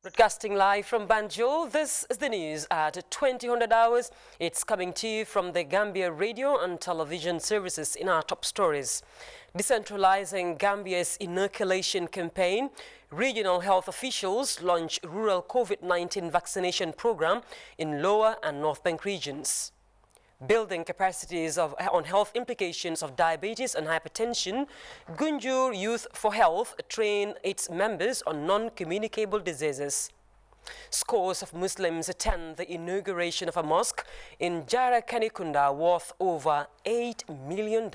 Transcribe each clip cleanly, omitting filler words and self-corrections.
Broadcasting live from Banjul, this is the news at 2000 hours. It's coming to you from the Gambia radio and television services. In our top stories: decentralizing Gambia's inoculation campaign, regional health officials launch rural COVID-19 vaccination program in Lower and North Bank regions. Building capacities on health implications of diabetes and hypertension, Gunjur Youth for Health train its members on non-communicable diseases. Scores of Muslims attend the inauguration of a mosque in Jara Kanikunda worth over $8 million.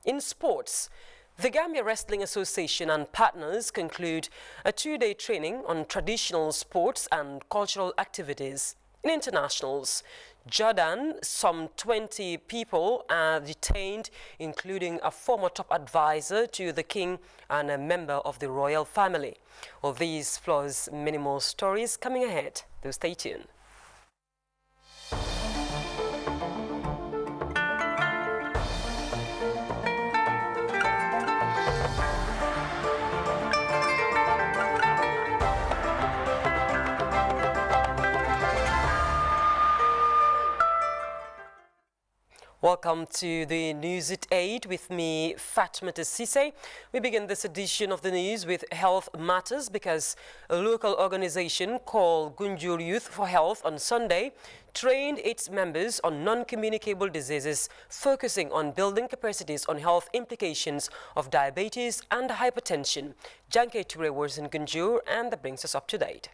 In sports, the Gambia Wrestling Association and partners conclude a two-day training on traditional sports and cultural activities. In internationals, Jordan, some 20 people are detained, including a former top advisor to the king and a member of the royal family. All these plus many more stories coming ahead. Do stay tuned. Welcome to the News at 8 with me, Fatmata Sise. We begin this edition of the news with health matters because a local organization called Gunjur Youth for Health on Sunday trained its members on non-communicable diseases, focusing on building capacities on health implications of diabetes and hypertension. Janke Ture was in Gunjur, and that brings us up to date.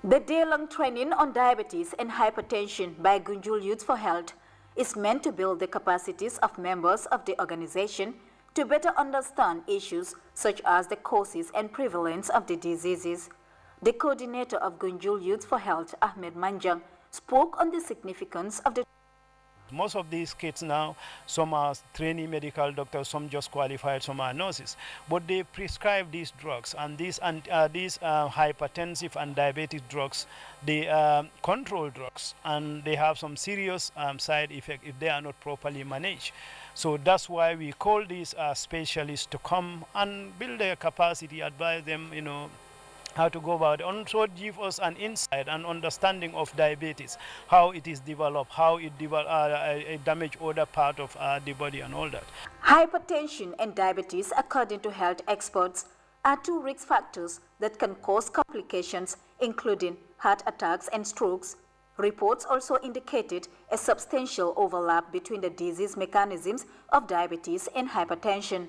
The day-long training on diabetes and hypertension by Gunjur Youth for Health is meant to build the capacities of members of the organization to better understand issues such as the causes and prevalence of the diseases. The coordinator of Gunjur Youth for Health, Ahmed Manjang, spoke on the significance of the most of these kids now, some are trainee medical doctors, some just qualified, some are nurses. But they prescribe these drugs, and these hypertensive and diabetic drugs, they control drugs, and they have some serious side effects if they are not properly managed. So that's why we call these specialists to come and build their capacity, advise them, how to go about it, and also give us an insight and understanding of diabetes, how it is developed, how it damage other part of the body and all that. Hypertension and diabetes, according to health experts, are two risk factors that can cause complications, including heart attacks and strokes. Reports also indicated a substantial overlap between the disease mechanisms of diabetes and hypertension.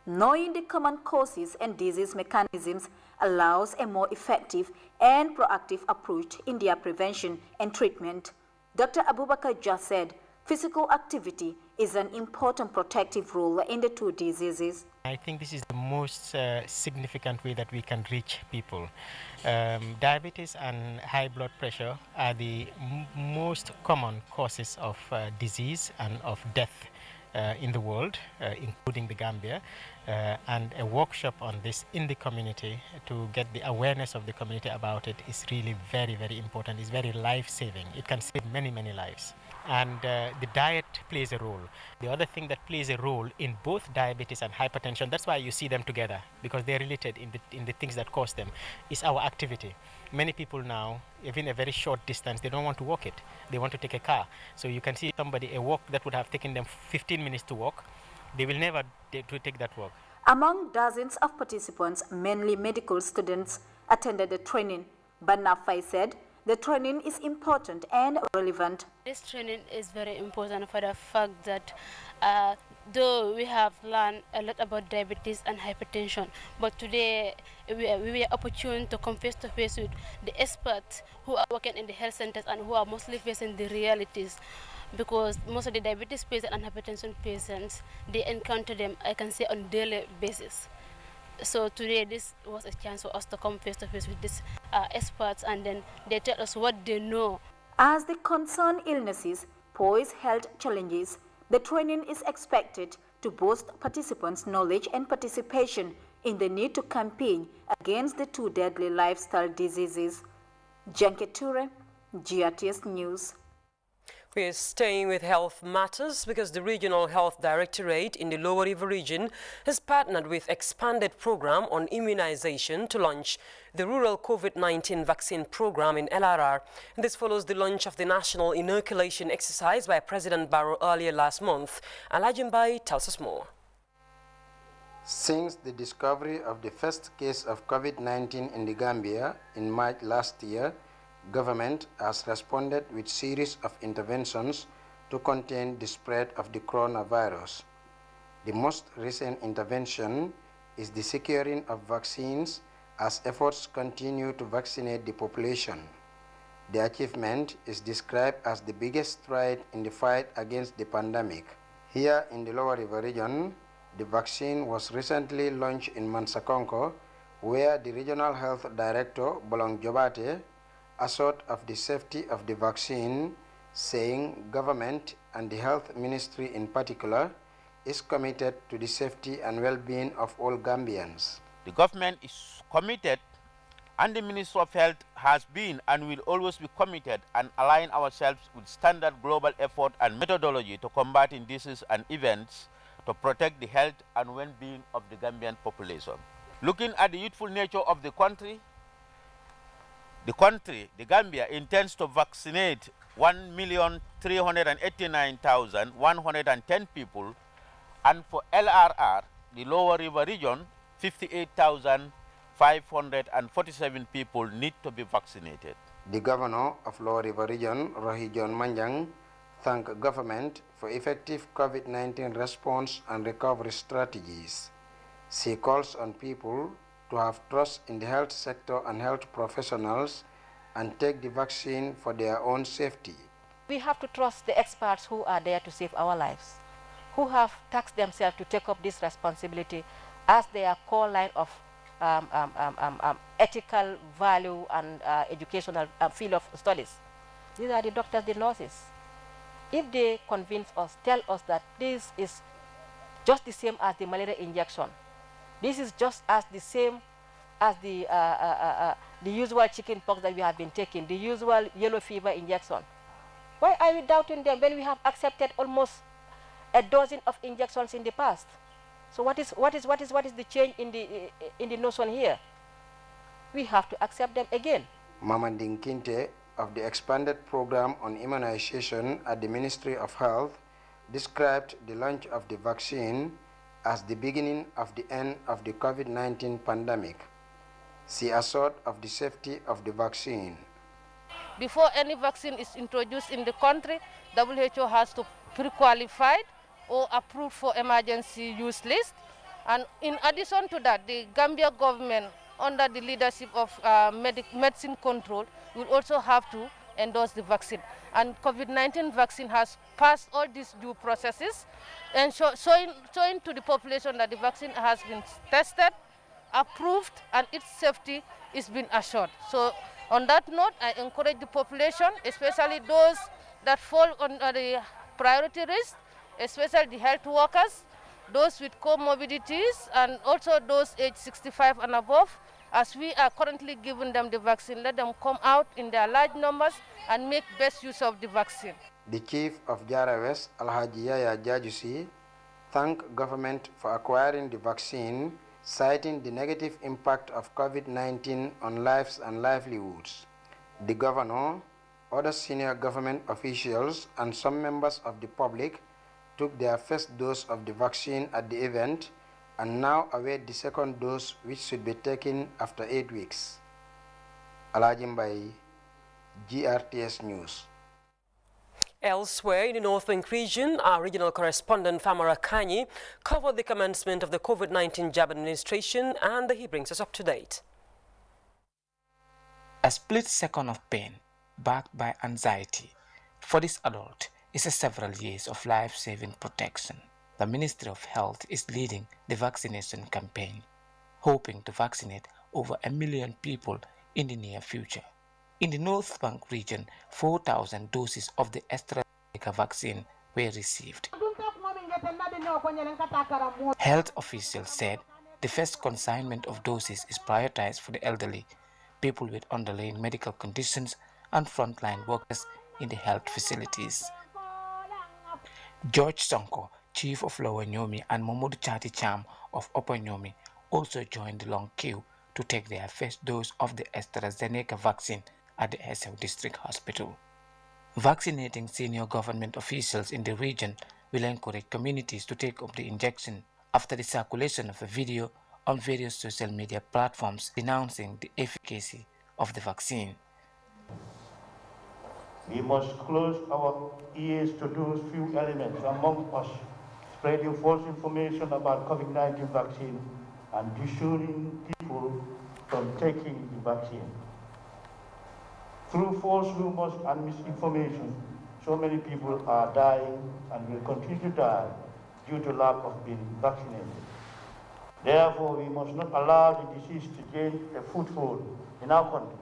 Knowing the common causes and disease mechanisms allows a more effective and proactive approach in their prevention and treatment. Dr. Abubakar just said physical activity is an important protective role in the two diseases. I think this is the most significant way that we can reach people. Diabetes and high blood pressure are the most common causes of disease and of death in the world, including the Gambia, and a workshop on this in the community to get the awareness of the community about it is really very, very important. It's very life-saving. It can save many, many lives. And the diet plays a role. The other thing that plays a role in both diabetes and hypertension, that's why you see them together, because they're related in the things that cause them, is our activity. Many people now, even a very short distance, they don't want to walk it. They want to take a car. So you can see somebody, a walk that would have taken them 15 minutes to walk, they will never take that walk. Among dozens of participants, mainly medical students, attended the training. But Nafai said the training is important and relevant. This training is very important for the fact that though we have learned a lot about diabetes and hypertension, but today we were opportune to come face to face with the experts who are working in the health centers and who are mostly facing the realities, because most of the diabetes patients and hypertension patients, they encounter them, I can say, on a daily basis. So today this was a chance for us to come face to face with these experts, and then they tell us what they know. As the concerned illnesses pose health challenges, the training is expected to boost participants' knowledge and participation in the need to campaign against the two deadly lifestyle diseases. Janke Ture, GRTS News. We're staying with health matters because the Regional Health Directorate in the Lower River region has partnered with expanded program on immunization to launch the rural COVID-19 vaccine program in LRR. And this follows the launch of the national inoculation exercise by President Barrow earlier last month. Alajimbai tells us more. Since the discovery of the first case of COVID-19 in the Gambia in March last year, government has responded with series of interventions to contain the spread of the coronavirus. The most recent intervention is the securing of vaccines as efforts continue to vaccinate the population. The achievement is described as the biggest stride in the fight against the pandemic. Here in the Lower River region, the vaccine was recently launched in Mansakonko, where the Regional Health Director, Bolong Jobate, assured of the safety of the vaccine, saying government and the health ministry in particular is committed to the safety and well-being of all Gambians. The government is committed, and the Ministry of Health has been and will always be committed and align ourselves with standard global effort and methodology to combating diseases and events to protect the health and well-being of the Gambian population. Looking at the youthful nature of the country, the Gambia, intends to vaccinate 1,389,110 people, and for LRR, the Lower River region, 58,547 people need to be vaccinated. The Governor of Lower River region, Rohi John Manjang, thanked government for effective COVID-19 response and recovery strategies. She calls on people to have trust in the health sector and health professionals and take the vaccine for their own safety. We have to trust the experts who are there to save our lives, who have tasked themselves to take up this responsibility as their core line of ethical value and educational field of studies. These are the doctors, the nurses. If they convince us, tell us that this is just the same as the malaria injection, this is just as the same as the usual chicken pox that we have been taking, the usual yellow fever injection. Why are we doubting them when we have accepted almost a dozen of injections in the past? So what is the change in the notion here? We have to accept them again. Mamanding Kinte of the expanded program on immunization at the Ministry of Health described the launch of the vaccine as the beginning of the end of the COVID-19 pandemic. She assured of the safety of the vaccine. Before any vaccine is introduced in the country, WHO has to pre-qualify or approved for emergency use list. And in addition to that, the Gambia government, under the leadership of medicine control, will also have to endorse the vaccine. And COVID-19 vaccine has passed all these due processes and showing to the population that the vaccine has been tested, approved, and its safety is being assured. So on that note, I encourage the population, especially those that fall under the priority risk, especially the health workers, those with comorbidities, and also those aged 65 and above. As we are currently giving them the vaccine, let them come out in their large numbers and make best use of the vaccine. The chief of GRTS, Alhaji Yaya Jajusi, thanked government for acquiring the vaccine, citing the negative impact of COVID-19 on lives and livelihoods. The governor, other senior government officials, and some members of the public took their first dose of the vaccine at the event and now await the second dose, which should be taken after 8 weeks. Alajimbai, GRTS News. Elsewhere in the North Bank region, our regional correspondent Famara Kanyi covered the commencement of the COVID-19 jab administration, and he brings us up to date. A split second of pain backed by anxiety for this adult is several years of life-saving protection. The Ministry of Health is leading the vaccination campaign, hoping to vaccinate over 1 million people in the near future. In the North Bank region, 4,000 doses of the AstraZeneca vaccine were received. Health officials said the first consignment of doses is prioritized for the elderly, people with underlying medical conditions, and frontline workers in the health facilities. George Sonko, chief of Lower Nyomi, and Mamoudou Chati Cham of Upper Nyomi also joined the long queue to take their first dose of the AstraZeneca vaccine at the Essew District Hospital. Vaccinating senior government officials in the region will encourage communities to take up the injection after the circulation of a video on various social media platforms denouncing the efficacy of the vaccine. We must close our ears to those few elements among us spreading false information about COVID-19 vaccine and dissuading people from taking the vaccine. Through false rumors and misinformation, so many people are dying and will continue to die due to lack of being vaccinated. Therefore, we must not allow the disease to gain a foothold in our country,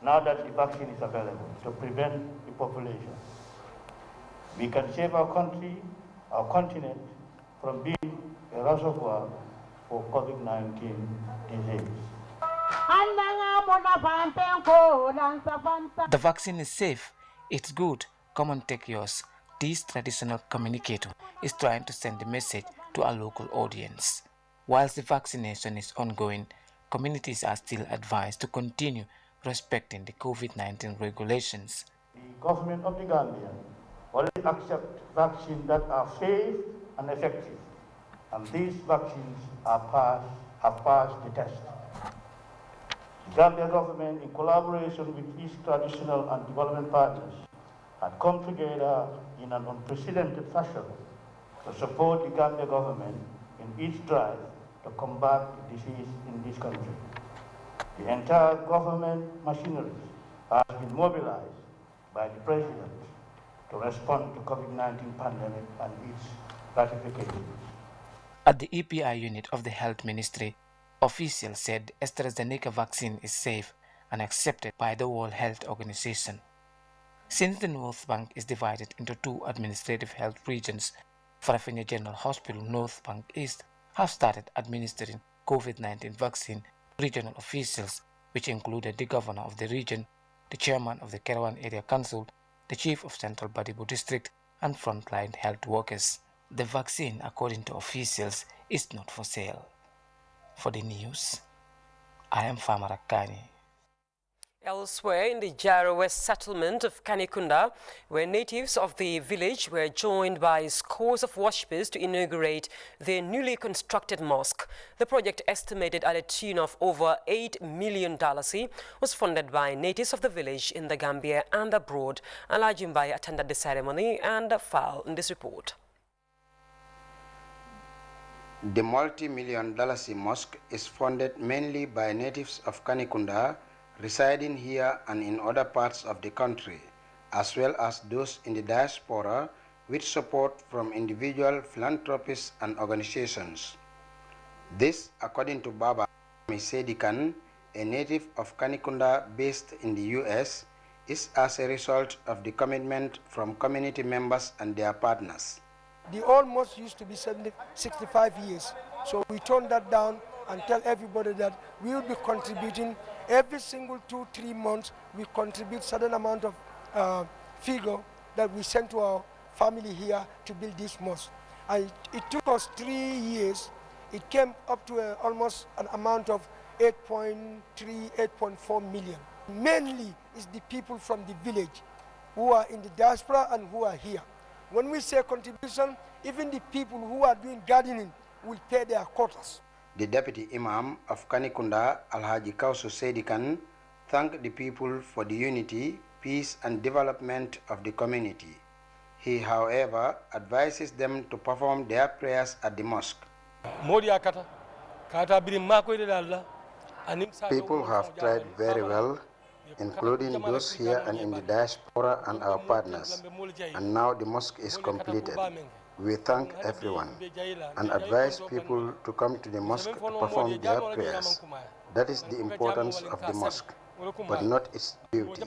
now that the vaccine is available, to prevent the population. We can save our country, our continent, from being a reservoir for COVID-19 disease. The vaccine is safe, it's good, come and take yours. This traditional communicator is trying to send a message to our local audience. Whilst the vaccination is ongoing, communities are still advised to continue respecting the COVID-19 regulations. The government of the Gambia only accepts vaccines that are safe and effective, and these vaccines have passed the test. The Gambia government, in collaboration with its traditional and development partners, had come together in an unprecedented fashion to support the Gambia government in its drive to combat the disease in this country. The entire government machinery has been mobilized by the President to respond to COVID-19 pandemic and its ratifications. At the EPI unit of the Health Ministry, officials said the AstraZeneca vaccine is safe and accepted by the World Health Organization. Since the North Bank is divided into two administrative health regions, Farafenni General Hospital North Bank East have started administering COVID-19 vaccine to regional officials, which included the governor of the region, the chairman of the Kerawan Area Council, the chief of Central Badibu District, and frontline health workers. The vaccine, according to officials, is not for sale. For the news, I am Famara Kani. Elsewhere in the GRTS settlement of Kanikunda, where natives of the village were joined by scores of worshippers to inaugurate their newly constructed mosque. The project, estimated at a tune of over $8 million, was funded by natives of the village in the Gambia and abroad. Alhaji Mbai attended the ceremony and filed in this report. The multi-million-dollar mosque is funded mainly by natives of Kanikunda residing here and in other parts of the country, as well as those in the diaspora with support from individual philanthropists and organizations. This, according to Baba Sedikan, a native of Kanikunda based in the US, is as a result of the commitment from community members and their partners. The old mosque used to be 65 years, so we turned that down and tell everybody that we will be contributing every single 2-3 months. We contribute certain amount of figure that we send to our family here to build this mosque. And it took us 3 years. It came up to almost an amount of 8.3, 8.4 million. Mainly is the people from the village who are in the diaspora and who are here. When we say contribution, even the people who are doing gardening will pay their quotas. The Deputy Imam of Kanikunda, Alhaji Kausu Sedikan, thanked the people for the unity, peace and development of the community. He, however, advises them to perform their prayers at the mosque. People have tried very well, including those here and in the diaspora and our partners, and now the mosque is completed. We thank everyone and advise people to come to the mosque to perform their prayers. That is the importance of the mosque, but not its beauty.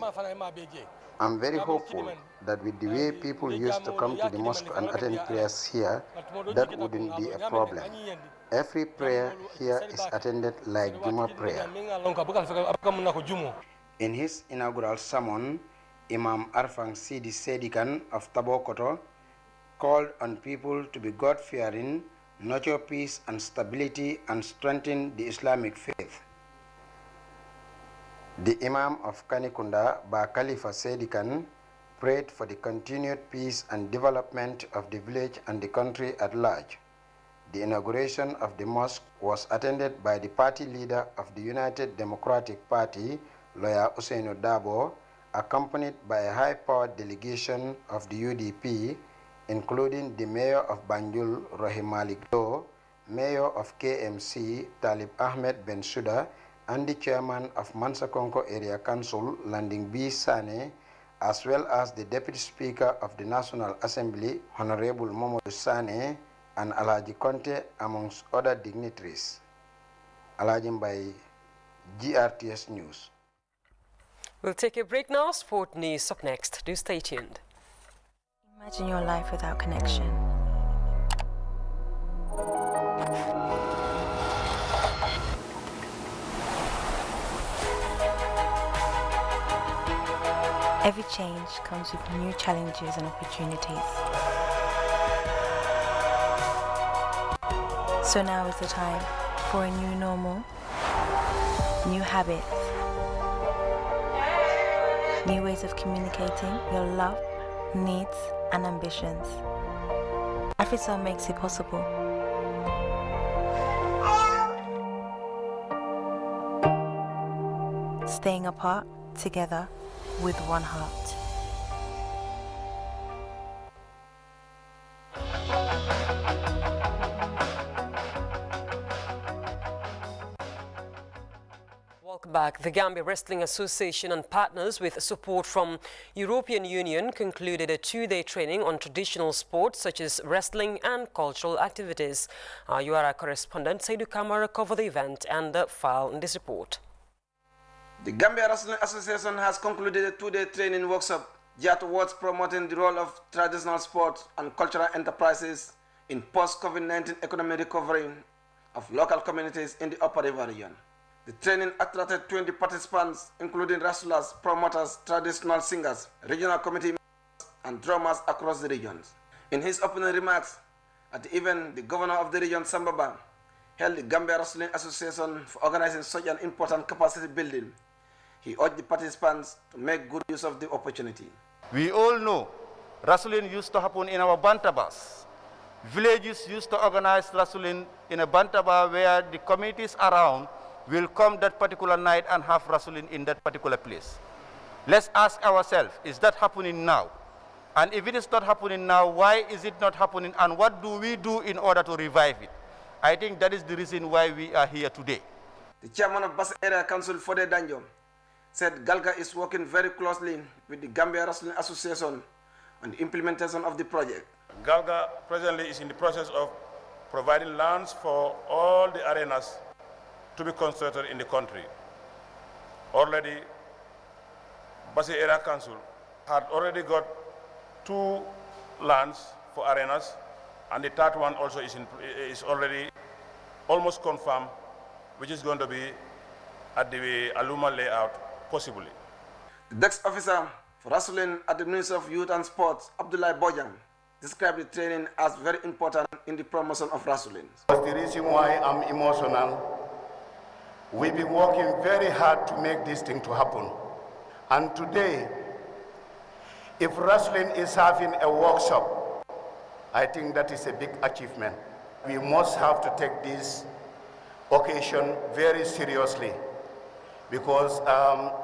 I'm very hopeful that with the way people used to come to the mosque and attend prayers here, that wouldn't be a problem. Every prayer here is attended like Juma prayer. In his inaugural sermon, Imam Arfang Sidi Sedikan of Tabokoto called on people to be God-fearing, nurture peace and stability, and strengthen the Islamic faith. The Imam of Kanikunda, Ba Khalifa Sedikan, prayed for the continued peace and development of the village and the country at large. The inauguration of the mosque was attended by the party leader of the United Democratic Party, Lawyer Usainu Dabo, accompanied by a high-powered delegation of the UDP, including the Mayor of Banjul, Rahim Malik Do, Mayor of KMC, Talib Ahmed Bensouda, and the Chairman of Mansakonko Area Council, Landing B. Sane, as well as the Deputy Speaker of the National Assembly, Honorable Momodu Sane, and Alhaji Conte, amongst other dignitaries. Alhaji by GRTS News. We'll take a break now. Sport news up next. Do stay tuned. Imagine your life without connection. Every change comes with new challenges and opportunities. So now is the time for a new normal, new habits, new ways of communicating your love, needs, and ambitions. AfriCell makes it possible. Staying apart, together, with one heart. Welcome back. The Gambia Wrestling Association and partners with support from European Union concluded a two-day training on traditional sports such as wrestling and cultural activities. You are our correspondent, Saidu Kamara, covered the event and the file in this report. The Gambia Wrestling Association has concluded a two-day training workshop geared towards promoting the role of traditional sports and cultural enterprises in post-COVID-19 economic recovery of local communities in the Upper River region. The training attracted 20 participants, including wrestlers, promoters, traditional singers, regional committee members, and drummers across the regions. In his opening remarks at the event, the governor of the region, Sambaba, hailed the Gambia Wrestling Association for organizing such an important capacity building. He urged the participants to make good use of the opportunity. We all know wrestling used to happen in our bantabas. Villages used to organize wrestling in a bantaba where the communities around will come that particular night and have wrestling in that particular place. Let's ask ourselves, is that happening now? And if it is not happening now, why is it not happening? And what do we do in order to revive it? I think that is the reason why we are here today. The chairman of Basse Area Council, Fode Danjo, said Galga is working very closely with the Gambia Wrestling Association on the implementation of the project. Galga presently is in the process of providing lands for all the arenas to be constructed in the country. Already, Basse Area Council had already got 2 lands for arenas, and the third one also is already almost confirmed, which is going to be at the Aluma layout, possibly. The desk officer for wrestling at the Ministry of Youth and Sports, Abdullah Bojang, described the training as very important in the promotion of wrestling. That's the reason why I'm emotional. We've been working very hard to make this thing to happen. And today, if wrestling is having a workshop, I think that is a big achievement. We must have to take this occasion very seriously, because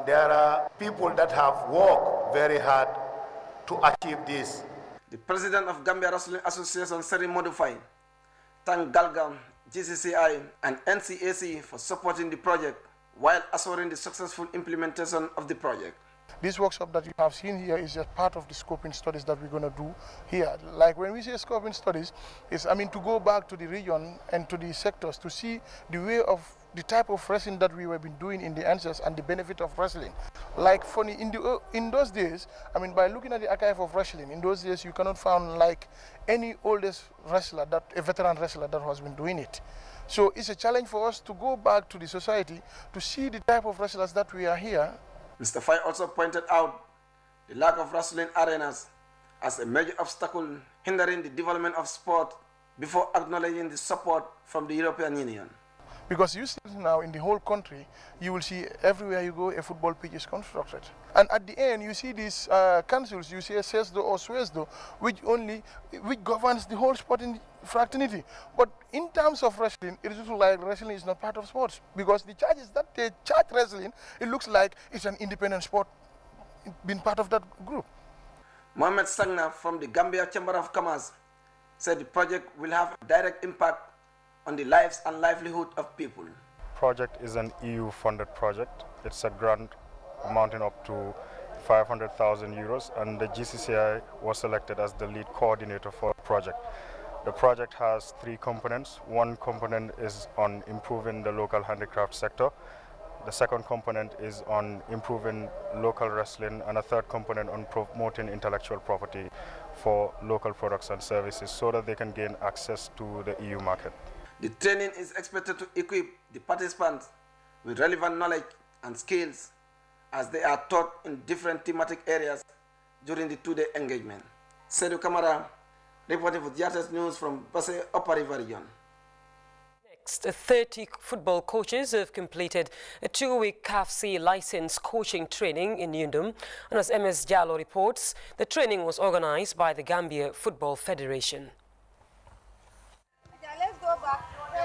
there are people that have worked very hard to achieve this. The president of Gambia Wrestling Association, Seri Modify, thanked Galgam, GCCI, and NCAC for supporting the project while assuring the successful implementation of the project. This workshop that you have seen here is just part of the scoping studies that we're going to do here. Like when we say scoping studies, is to go back to the region and to the sectors to see the way of the type of wrestling that we have been doing in the ancestors and the benefit of wrestling. Like funny in those days, by looking at the archive of wrestling, in those days you cannot find like any oldest wrestler, a veteran wrestler that has been doing it. So it's a challenge for us to go back to the society to see the type of wrestlers that we are here. Mr. Fay also pointed out the lack of wrestling arenas as a major obstacle hindering the development of sport before acknowledging the support from the European Union. Because you see now in the whole country, you will see everywhere you go a football pitch is constructed. And at the end, you see these councils, you see a CESDO or SUESDO, which governs the whole sporting fraternity. But in terms of wrestling, it looks like wrestling is not part of sports, because the charges that they charge wrestling, it looks like it's an independent sport being part of that group. Mohamed Sagna from the Gambia Chamber of Commerce said the project will have a direct impact on the lives and livelihood of people. Project is an EU-funded project. It's a grant amounting up to 500,000 euros, and the GCCI was selected as the lead coordinator for the project. The project has 3 components. One component is on improving the local handicraft sector. The second component is on improving local wrestling, and a third component on promoting intellectual property for local products and services so that they can gain access to the EU market. The training is expected to equip the participants with relevant knowledge and skills as they are taught in different thematic areas during the 2-day engagement. Seydou Camara, reporting for GRTS News from Basse Upper River Region. Next, 30 football coaches have completed a 2-week CAFC license coaching training in Yundum. And as MS Jallo reports, the training was organized by the Gambia Football Federation.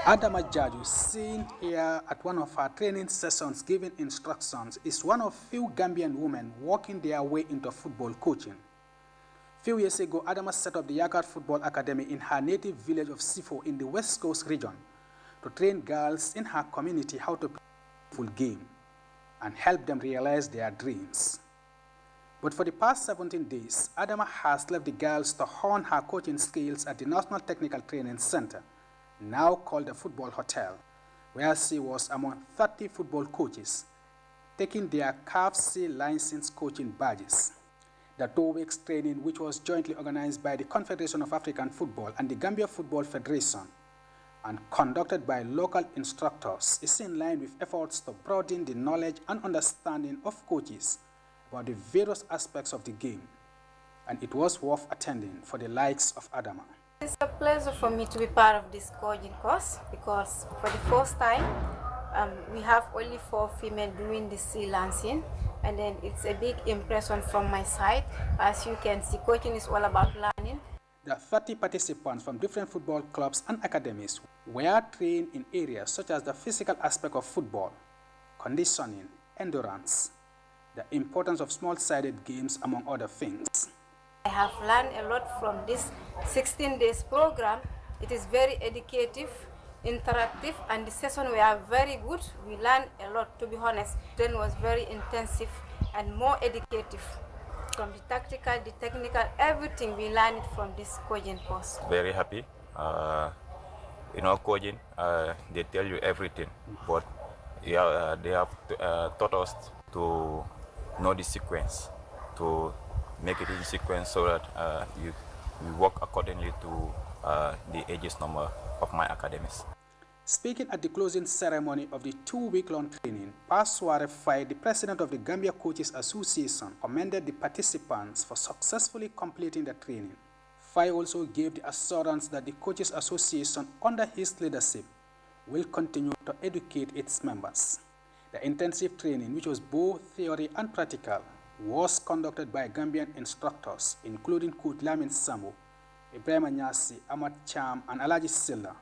Adama Jaju, seen here at one of our training sessions giving instructions, is one of few Gambian women working their way into football coaching. Few years ago, Adama set up the Yakat Football Academy in her native village of Sifo in the West Coast region to train girls in her community how to play a full game and help them realize their dreams. But for the past 17 days, Adama has left the girls to hone her coaching skills at the National Technical Training Center, now called the Football Hotel, where she was among 30 football coaches taking their CAFC license coaching badges. The 2 weeks training, which was jointly organized by the Confederation of African Football and the Gambia Football Federation and conducted by local instructors, is in line with efforts to broaden the knowledge and understanding of coaches about the various aspects of the game, and it was worth attending for the likes of Adama. It's a pleasure for me to be part of this coaching course because for the first time we have only 4 females doing this freelancing, and then it's a big impression from my side. As you can see, coaching is all about learning. The 30 participants from different football clubs and academies were trained in areas such as the physical aspect of football, conditioning, endurance, the importance of small-sided games, among other things. I have learned a lot from this 16 days program. It is very educative, interactive, and the sessions were very good. We learned a lot, to be honest. Then was very intensive and more educative. From the tactical, the technical, everything we learned it from this coaching course. Very happy. Coaching, they tell you everything, but they have taught us to know the sequence, to make it in sequence so that we work accordingly to the ages number of my academies. Speaking at the closing ceremony of the 2-week-long training, Pasware Fai, the president of the Gambia Coaches Association, commended the participants for successfully completing the training. Fai also gave the assurance that the Coaches Association, under his leadership, will continue to educate its members. The intensive training, which was both theory and practical, was conducted by Gambian instructors, including Coach Lamin Sambu, Ibrahim Anyasi, Ahmad Cham, and Alaji Silla,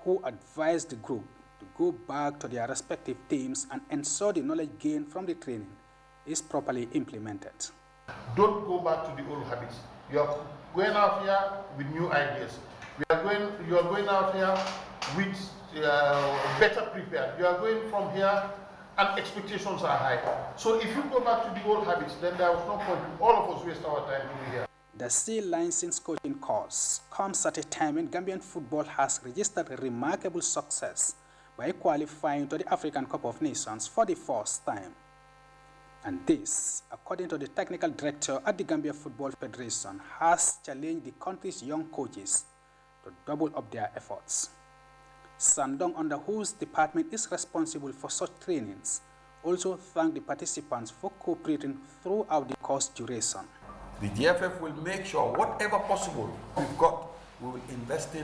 who advised the group to go back to their respective teams and ensure the knowledge gained from the training is properly implemented. Don't go back to the old habits. You are going out here with new ideas. You are going out here with better prepared. You are going from here and expectations are high. So if you go back to the old habits, then there was no point. All of us waste our time doing here. The C license coaching course comes at a time when Gambian football has registered a remarkable success by qualifying to the African Cup of Nations for the first time. And this, according to the technical director at the Gambia Football Federation, has challenged the country's young coaches to double up their efforts. Sandong, under whose department is responsible for such trainings, also thanked the participants for cooperating throughout the course duration. The GFF will make sure whatever possible we've got, we will invest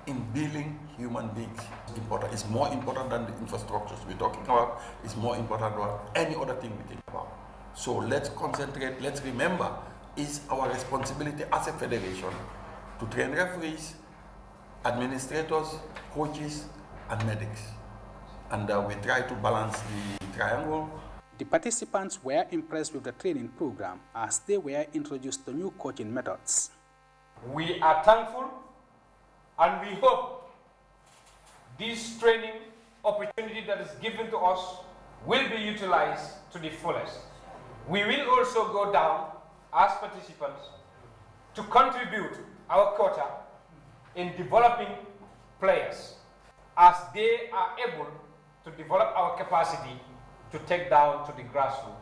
in building human beings. Important. It's more important than the infrastructures we're talking about. It's more important than any other thing we think about. So let's concentrate, let's remember, it's our responsibility as a federation to train referees, administrators, coaches, and medics. And we try to balance the triangle. The participants were impressed with the training program as they were introduced to new coaching methods. We are thankful and we hope this training opportunity that is given to us will be utilized to the fullest. We will also go down as participants to contribute our quota in developing players as they are able to develop our capacity to take down to the grassroots.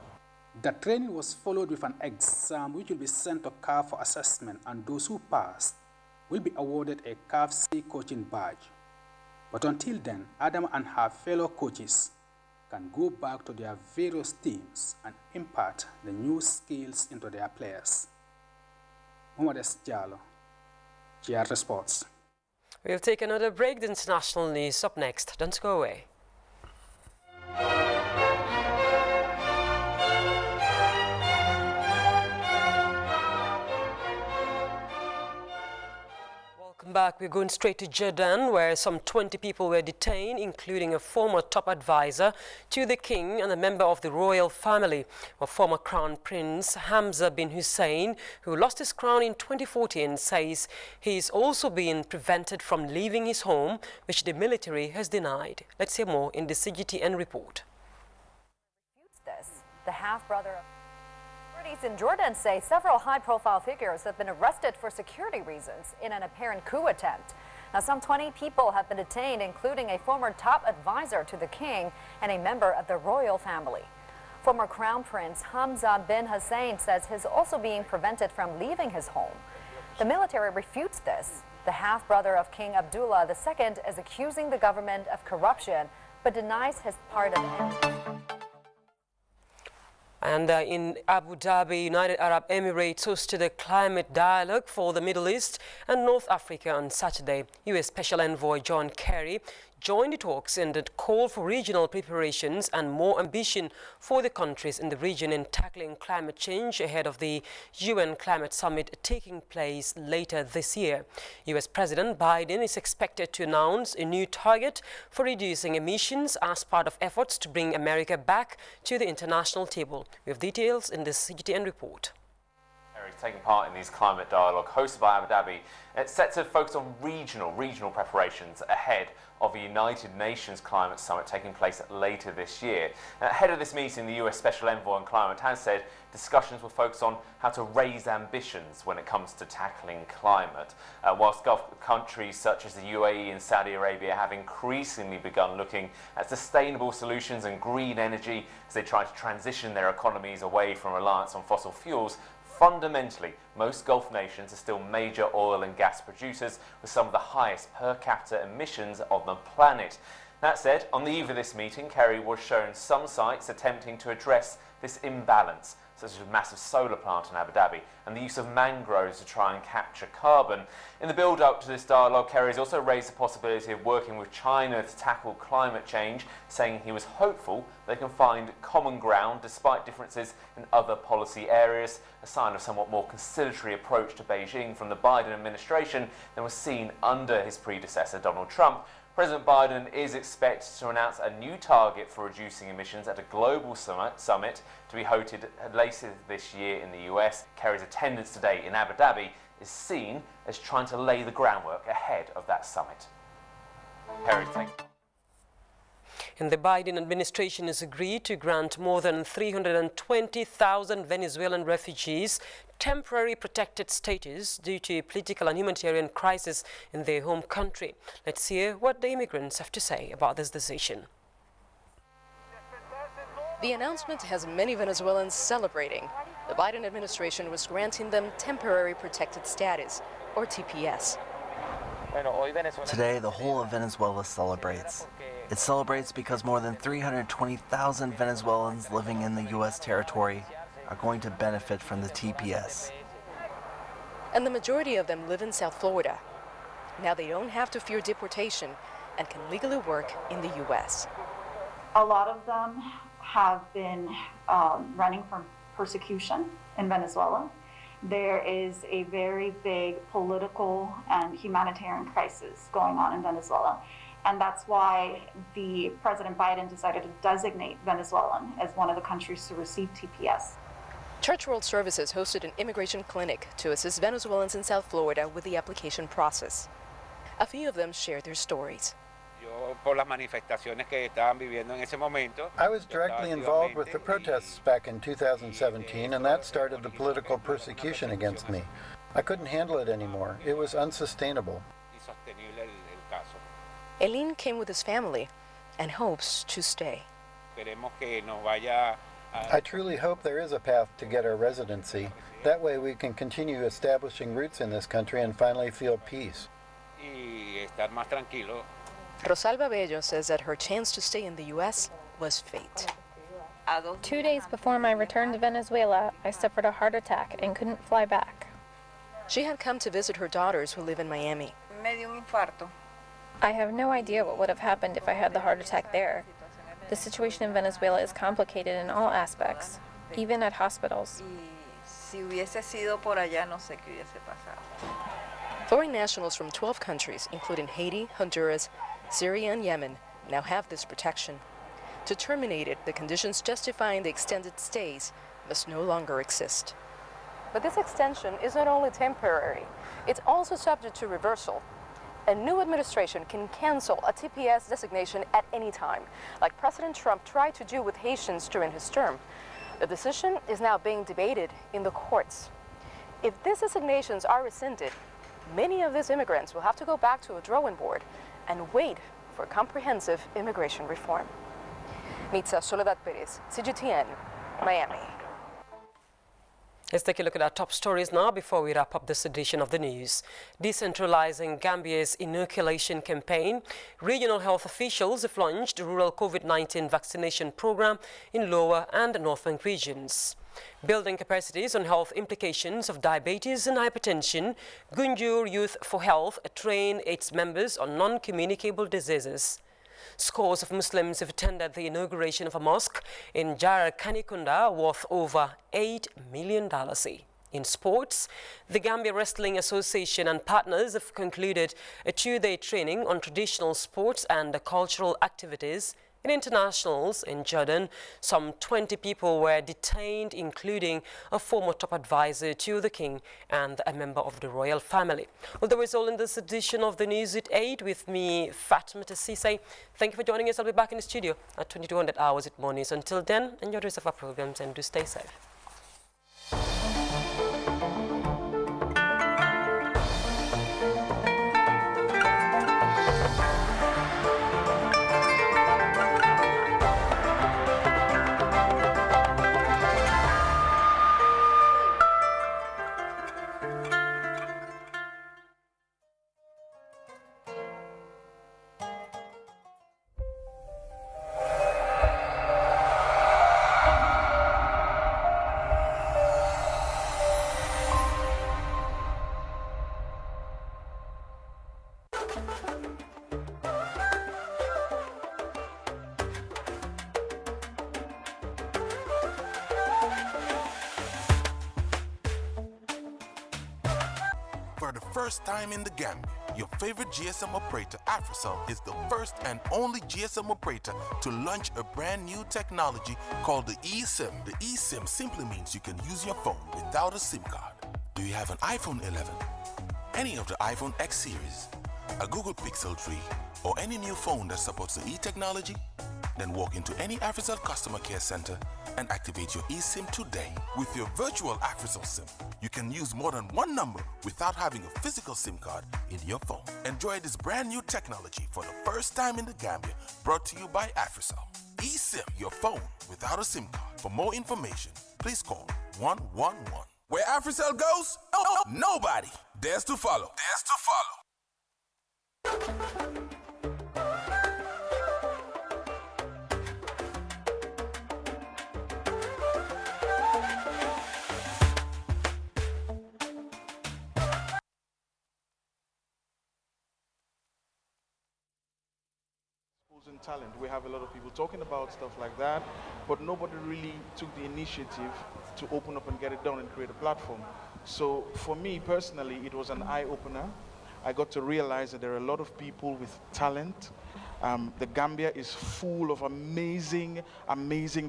The training was followed with an exam which will be sent to CAF for assessment, and those who passed will be awarded a CAF C coaching badge. But until then, Adam and her fellow coaches can go back to their various teams and impart the new skills into their players. Muhammad S. Jallo, GRTS Sports. We'll take another break. The international news up next. Don't go away. Welcome back. We're going straight to Jordan, where some 20 people were detained, including a former top advisor to the king and a member of the royal family, a former crown prince Hamza bin Hussein, who lost his crown in 2014, says he is also being prevented from leaving his home, which the military has denied. Let's hear more in the CGTN report. The half-brother of authorities in Jordan say several high-profile figures have been arrested for security reasons in an apparent coup attempt. Now, some 20 people have been detained, including a former top advisor to the king and a member of the royal family. Former Crown Prince Hamza bin Hussein says he's also being prevented from leaving his home. The military refutes this. The half-brother of King Abdullah II is accusing the government of corruption, but denies his part of it. And in Abu Dhabi, United Arab Emirates hosted a climate dialogue for the Middle East and North Africa on Saturday. U.S. Special Envoy John Kerry joined the talks and called for regional preparations and more ambition for the countries in the region in tackling climate change ahead of the UN Climate Summit taking place later this year. U.S. President Biden is expected to announce a new target for reducing emissions as part of efforts to bring America back to the international table. We have details in this CGTN report. Taking part in these climate dialogue hosted by Abu Dhabi. It's set to focus on regional preparations ahead of the United Nations Climate Summit taking place later this year. Ahead of this meeting, the US Special Envoy on Climate has said discussions will focus on how to raise ambitions when it comes to tackling climate. Whilst Gulf countries such as the UAE and Saudi Arabia have increasingly begun looking at sustainable solutions and green energy as they try to transition their economies away from reliance on fossil fuels, fundamentally, most Gulf nations are still major oil and gas producers with some of the highest per capita emissions on the planet. That said, on the eve of this meeting, Kerry was shown some sites attempting to address this imbalance, such as a massive solar plant in Abu Dhabi and the use of mangroves to try and capture carbon. In the build-up to this dialogue, Kerry has also raised the possibility of working with China to tackle climate change, saying he was hopeful they can find common ground despite differences in other policy areas, a sign of somewhat more conciliatory approach to Beijing from the Biden administration than was seen under his predecessor, Donald Trump. President Biden is expected to announce a new target for reducing emissions at a global summit to be hosted later this year in the US. Kerry's attendance today in Abu Dhabi is seen as trying to lay the groundwork ahead of that summit. Kerry's take. And the Biden administration has agreed to grant more than 320,000 Venezuelan refugees temporary protected status due to political and humanitarian crisis in their home country. Let's hear what the immigrants have to say about this decision. The announcement has many Venezuelans celebrating. The Biden administration was granting them temporary protected status, or TPS. Today, the whole of Venezuela celebrates. It celebrates because more than 320,000 Venezuelans living in the U.S. territory are going to benefit from the TPS. and the majority of them live in South Florida. Now they don't have to fear deportation and can legally work in the U.S. A lot of them have been running from persecution in Venezuela. There is a very big political and humanitarian crisis going on in Venezuela. And that's why the President Biden decided to designate Venezuelan as one of the countries to receive TPS. Church World Services hosted an immigration clinic to assist Venezuelans in South Florida with the application process. A few of them shared their stories. I was directly involved with the protests back in 2017, and that started the political persecution against me. I couldn't handle it anymore. It was unsustainable. Elin came with his family and hopes to stay. I truly hope there is a path to get our residency. That way we can continue establishing roots in this country and finally feel peace. Rosalba Bello says that her chance to stay in the U.S. was fate. 2 days before my return to Venezuela, I suffered a heart attack and couldn't fly back. She had come to visit her daughters who live in Miami. I have no idea what would have happened if I had the heart attack there. The situation in Venezuela is complicated in all aspects, even at hospitals. Foreign nationals from 12 countries, including Haiti, Honduras, Syria, and Yemen, now have this protection. To terminate it, the conditions justifying the extended stays must no longer exist. But this extension is not only temporary, it's also subject to reversal. A new administration can cancel a TPS designation at any time, like President Trump tried to do with Haitians during his term. The decision is now being debated in the courts. If these designations are rescinded, many of these immigrants will have to go back to a drawing board and wait for comprehensive immigration reform. Mitza Soledad Perez, CGTN, Miami. Let's take a look at our top stories now before we wrap up this edition of the news. Decentralizing Gambia's inoculation campaign, regional health officials have launched a rural COVID-19 vaccination program in lower and northern regions. Building capacities on health implications of diabetes and hypertension, Gunjur Youth for Health train its members on non-communicable diseases. Scores of Muslims have attended the inauguration of a mosque in Jara Kanikunda worth over $8 million. In sports, the Gambia Wrestling Association and partners have concluded a two-day training on traditional sports and cultural activities. In internationals in Jordan, some 20 people were detained, including a former top advisor to the king and a member of the royal family. Well, that was all in this edition of the News at 8 with me, Fatmata Sise. Thank you for joining us. I'll be back in the studio at 2200 hours at mornings. Until then, enjoy the rest of our programs and do stay safe. For the first time in the Gambia, your favorite GSM operator, Africell, is the first and only GSM operator to launch a brand new technology called the eSIM. The eSIM simply means you can use your phone without a SIM card. Do you have an iPhone 11, any of the iPhone X series, a Google Pixel 3, or any new phone that supports the e-technology? Then walk into any Africell customer care center and activate your eSIM today. With your virtual Africell SIM, you can use more than one number without having a physical SIM card in your phone. Enjoy this brand new technology for the first time in the Gambia, brought to you by Africell. eSIM, your phone without a SIM card. For more information, please call 111. Where Africell goes, nobody dares to follow. talent. We have a lot of people talking about stuff like that, but nobody really took the initiative to open up and get it done and create a platform. So for me personally, it was an eye-opener. I got to realize that there are a lot of people with talent. The Gambia is full of amazing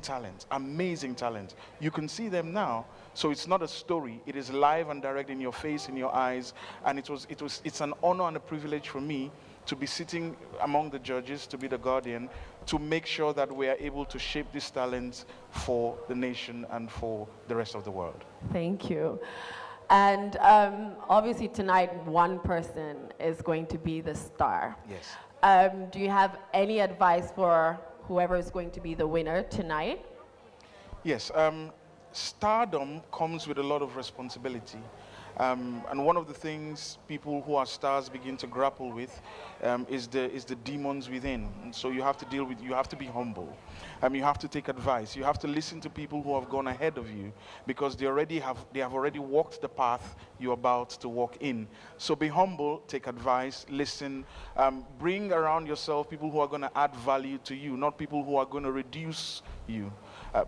talent, amazing talent. You can see them now. So it's not a story. It is live and direct in your face, in your eyes. And it's an honor and a privilege for me to be sitting among the judges, to be the guardian, to make sure that we are able to shape these talents for the nation and for the rest of the world. Thank you. And obviously tonight, one person is going to be the star. Yes. Do you have any advice for whoever is going to be the winner tonight? Yes. Stardom comes with a lot of responsibility. And one of the things people who are stars begin to grapple with is the demons within. And so you have to deal with, you have to be humble. You have to take advice. You have to listen to people who have gone ahead of you, because they have already walked the path you're about to walk in. So be humble, take advice, listen, bring around yourself people who are going to add value to you, not people who are going to reduce you.